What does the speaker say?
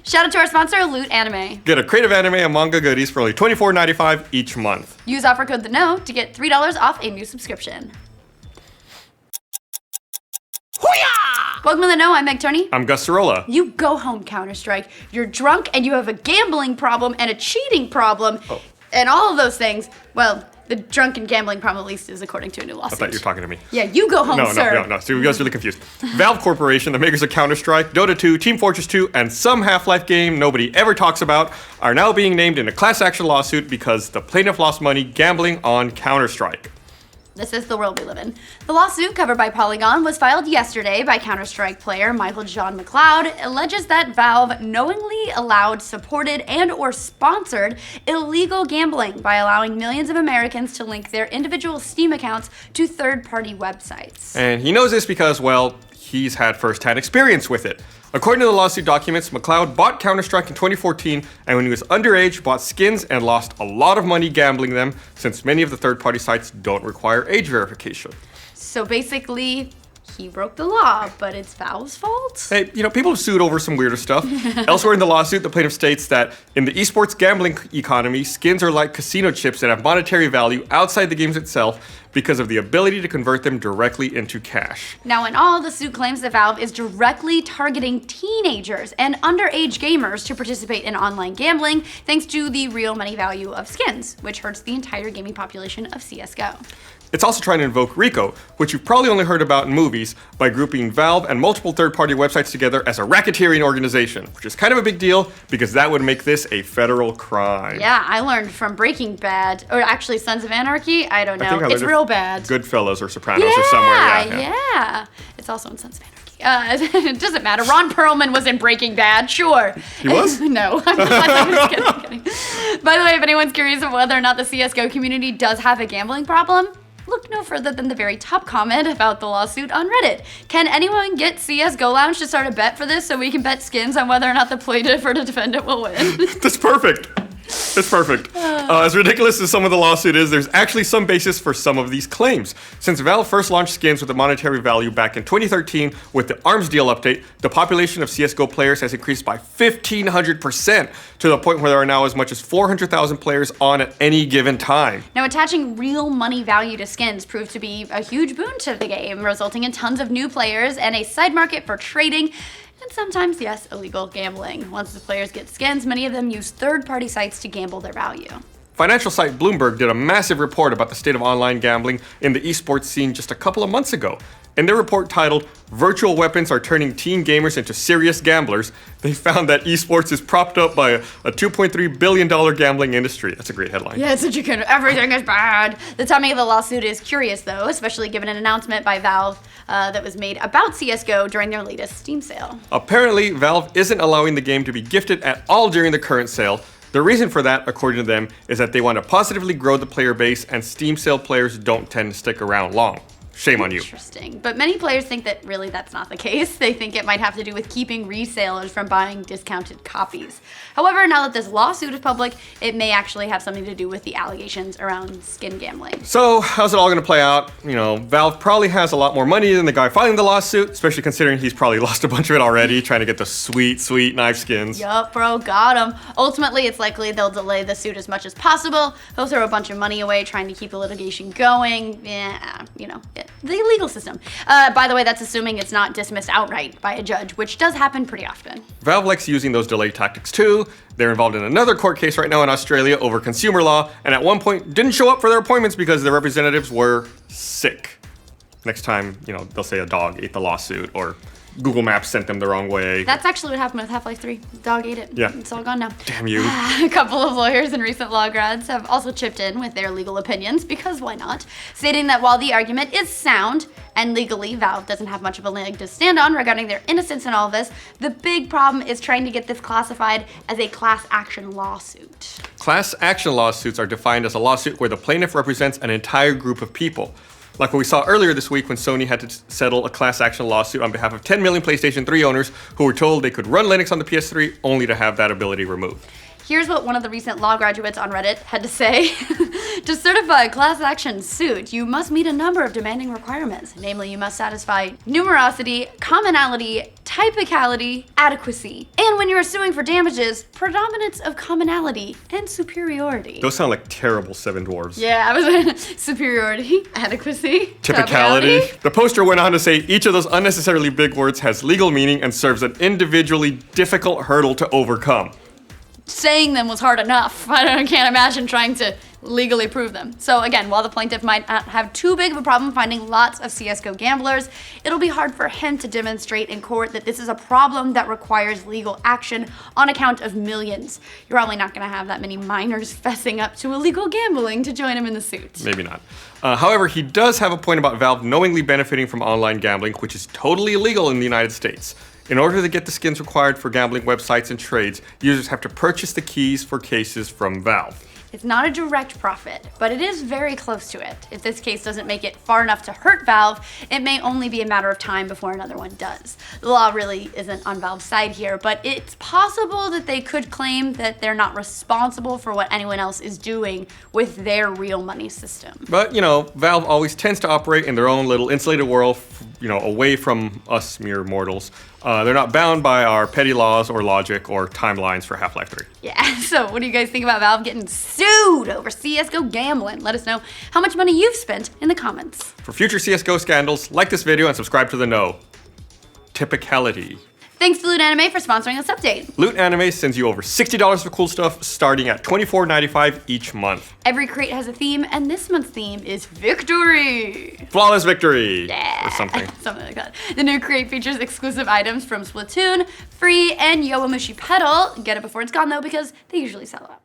Shout out to our sponsor, Loot Anime. Get a crate of anime and manga goodies for only $24.95 each month. Use offer code THEKNOW to get $3 off a new subscription. Hoo-yah! Welcome to The Know, I'm Meg Turney. I'm Gus Sorola. You go home, Counter-Strike. You're drunk and you have a gambling problem and a cheating problem. And all of those things. Well, the drunk and gambling problem, at least, is according to a new lawsuit. I thought you were talking to me. Yeah, you go home, sir. No. So you guys are really confused. Valve Corporation, the makers of Counter-Strike, Dota 2, Team Fortress 2, and some Half-Life game nobody ever talks about, are now being named in a class action lawsuit because the plaintiff lost money gambling on Counter-Strike. This is the world we live in. The lawsuit, covered by Polygon, was filed yesterday by Counter-Strike player Michael John McLeod, alleges that Valve knowingly allowed, supported, and or sponsored illegal gambling by allowing millions of Americans to link their individual Steam accounts to third-party websites. And he knows this because, well, he's had first-hand experience with it. According to the lawsuit documents, McLeod bought Counter-Strike in 2014, and when he was underage, bought skins and lost a lot of money gambling them, since many of the third-party sites don't require age verification. So basically, he broke the law, but it's Valve's fault? Hey, people have sued over some weirder stuff. Elsewhere in the lawsuit, the plaintiff states that in the esports gambling economy, skins are like casino chips that have monetary value outside the games itself because of the ability to convert them directly into cash. Now, in all, the suit claims that Valve is directly targeting teenagers and underage gamers to participate in online gambling thanks to the real money value of skins, which hurts the entire gaming population of CSGO. It's also trying to invoke RICO, which you've probably only heard about in movies, by grouping Valve and multiple third-party websites together as a racketeering organization, which is kind of a big deal because that would make this a federal crime. Yeah, I learned from Breaking Bad, or actually Sons of Anarchy, I don't know. It's real bad. Goodfellas or Sopranos or somewhere. Yeah. It's also in Sons of Anarchy. It doesn't matter. Ron Perlman was in Breaking Bad, sure. He was? No, I'm just kidding. By the way, if anyone's curious of whether or not the CSGO community does have a gambling problem, look no further than the very top comment about the lawsuit on Reddit. Can anyone get CSGO Lounge to start a bet for this so we can bet skins on whether or not the plaintiff or the defendant will win? That's perfect. It's perfect. As ridiculous as some of the lawsuit is, there's actually some basis for some of these claims. Since Valve first launched skins with a monetary value back in 2013 with the arms deal update, the population of CSGO players has increased by 1,500% to the point where there are now as much as 400,000 players on at any given time. Now, attaching real money value to skins proved to be a huge boon to the game, resulting in tons of new players and a side market for trading, and sometimes, yes, illegal gambling. Once the players get skins, many of them use third-party sites to gamble their value. Financial site Bloomberg did a massive report about the state of online gambling in the esports scene just a couple of months ago. In their report titled, "Virtual Weapons Are Turning Teen Gamers into Serious Gamblers," they found that esports is propped up by a $2.3 billion gambling industry. That's a great headline. Yeah, it's such a good, everything is bad. The timing of the lawsuit is curious, though, especially given an announcement by Valve that was made about CSGO during their latest Steam sale. Apparently, Valve isn't allowing the game to be gifted at all during the current sale. The reason for that, according to them, is that they want to positively grow the player base, and Steam sale players don't tend to stick around long. Shame on you. Interesting. But many players think that really that's not the case. They think it might have to do with keeping resellers from buying discounted copies. However, now that this lawsuit is public, it may actually have something to do with the allegations around skin gambling. So, how's it all going to play out? Valve probably has a lot more money than the guy filing the lawsuit, especially considering he's probably lost a bunch of it already, trying to get the sweet, sweet knife skins. Yup, bro, got him. Ultimately, it's likely they'll delay the suit as much as possible. He'll throw a bunch of money away trying to keep the litigation going. The legal system. By the way, that's assuming it's not dismissed outright by a judge, which does happen pretty often. Valve likes using those delay tactics too. They're involved in another court case right now in Australia over consumer law, and at one point didn't show up for their appointments because their representatives were sick. Next time, they'll say a dog ate the lawsuit or Google Maps sent them the wrong way. That's actually what happened with Half-Life 3. The dog ate it. Yeah. It's all gone now. Damn you. A couple of lawyers and recent law grads have also chipped in with their legal opinions, because why not? Stating that while the argument is sound, and legally Valve doesn't have much of a leg to stand on regarding their innocence in all of this, the big problem is trying to get this classified as a class action lawsuit. Class action lawsuits are defined as a lawsuit where the plaintiff represents an entire group of people. Like what we saw earlier this week when Sony had to settle a class action lawsuit on behalf of 10 million PlayStation 3 owners who were told they could run Linux on the PS3 only to have that ability removed. Here's what one of the recent law graduates on Reddit had to say. To certify a class action suit, you must meet a number of demanding requirements. Namely, you must satisfy numerosity, commonality, typicality, adequacy. And when you are suing for damages, predominance of commonality and superiority. Those sound like terrible Seven Dwarves. Yeah, I was superiority, adequacy, Typicality. The poster went on to say each of those unnecessarily big words has legal meaning and serves an individually difficult hurdle to overcome. Saying them was hard enough. I can't imagine trying to legally prove them. So again, while the plaintiff might not have too big of a problem finding lots of CSGO gamblers, it'll be hard for him to demonstrate in court that this is a problem that requires legal action on account of millions. You're probably not gonna have that many minors fessing up to illegal gambling to join him in the suit. Maybe not. However, he does have a point about Valve knowingly benefiting from online gambling, which is totally illegal in the United States. In order to get the skins required for gambling websites and trades, users have to purchase the keys for cases from Valve. It's not a direct profit, but it is very close to it. If this case doesn't make it far enough to hurt Valve, it may only be a matter of time before another one does. The law really isn't on Valve's side here, but it's possible that they could claim that they're not responsible for what anyone else is doing with their real money system. But, Valve always tends to operate in their own little insulated world, away from us mere mortals. They're not bound by our petty laws or logic or timelines for Half-Life 3. Yeah, so what do you guys think about Valve getting sued over CSGO gambling? Let us know how much money you've spent in the comments. For future CSGO scandals, like this video and subscribe to the Know. Typicality. Thanks to Loot Anime for sponsoring this update. Loot Anime sends you over $60 for cool stuff, starting at $24.95 each month. Every crate has a theme, and this month's theme is victory. Flawless victory. Yeah. Or something. Something like that. The new crate features exclusive items from Splatoon, Free, and Yowamushi Pedal. Get it before it's gone though, because they usually sell out.